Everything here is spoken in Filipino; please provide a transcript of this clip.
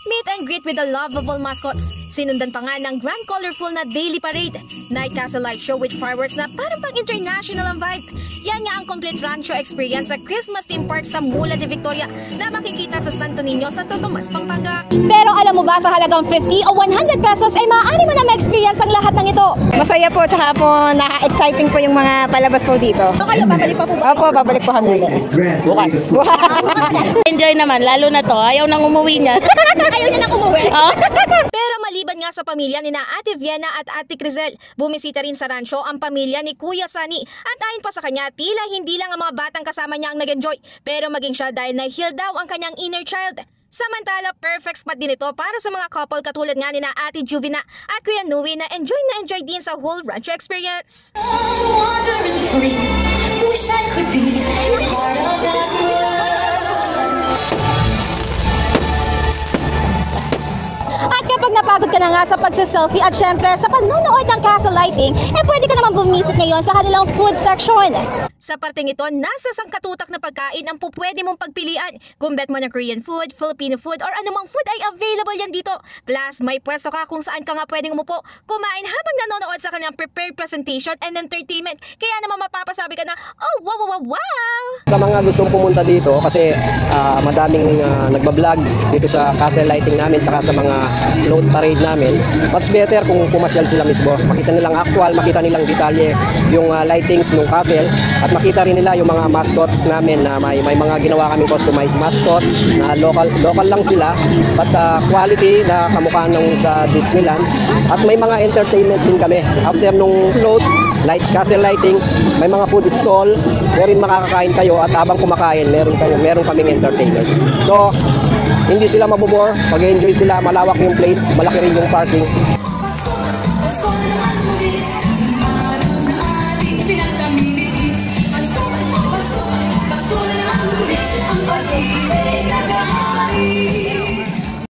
Meet and greet with the lovable mascots. Sinundan pa nga ng grand colorful na daily parade. Night Castle light show with fireworks na parang pang international ang vibe. Yan nga ang complete rancho experience sa Christmas theme park sa Mula de Victoria na makikita sa Santo Niño, Santo Tomas, Pampanga. Pero alam mo ba sa halagang 50 o 100 pesos ay maaari mo na ma-experience ang lahat ng ito. Masaya po, tsaka po na-exciting po yung mga palabas po dito. So kayo, babalik pa po ba? Opo, babalik po kami. Bukas. Enjoy naman, lalo na to. Ayaw nang umuwi niya. Ayaw niya nang umuwi. Pero maliban nga sa pamilya ni na Ate Vienna at Ate Crizel, bumisita rin sa rancho ang pamilya ni Kuya Sani. At ayon pa sa kanya, tila hindi lang ang mga batang kasama niya ang nag-enjoy, pero maging siya dahil na-heal daw ang kanyang inner child. Samantala, perfect spot din ito para sa mga couple katulad nga ni na Ate Juvina at Kuya Nui na enjoy din sa whole rancho experience. Wish I could be part of that world. At kapag napagod ka na nga sa pagsa-selfie at syempre sa panonood ng castle lighting, pwede ka naman bumisit ngayon sa kanilang food section. Sa parteng ito, nasa sangkatutak na pagkain ang pupwede mong pagpilian. Kung bet mo ng Korean food, Filipino food, or anumang food ay available yan dito. Plus, may pwesto ka kung saan ka nga pwedeng umupo, kumain habang nanonood sa kanilang prepared presentation and entertainment. Kaya naman mapapasabi ka na, oh wow! Sa mga gustong pumunta dito, kasi madaming nagbablog dito sa castle lighting namin, tsaka sa mga float parade namin, much better kung pumasyal sila mismo. Makita nilang actual, makita nilang detalye yung lightings ng castle, at makita rin nila yung mga mascots namin na may mga ginawa kaming customized mascot na local lang sila, but quality na kamukha nung sa Disneyland. At may mga entertainment din kami. After nung float, castle lighting, may mga food stall, wherein makakakain kayo at habang kumakain, meron kaming entertainers. So, hindi sila mabobore, mag-enjoy sila, malawak yung place, malaki rin yung parking.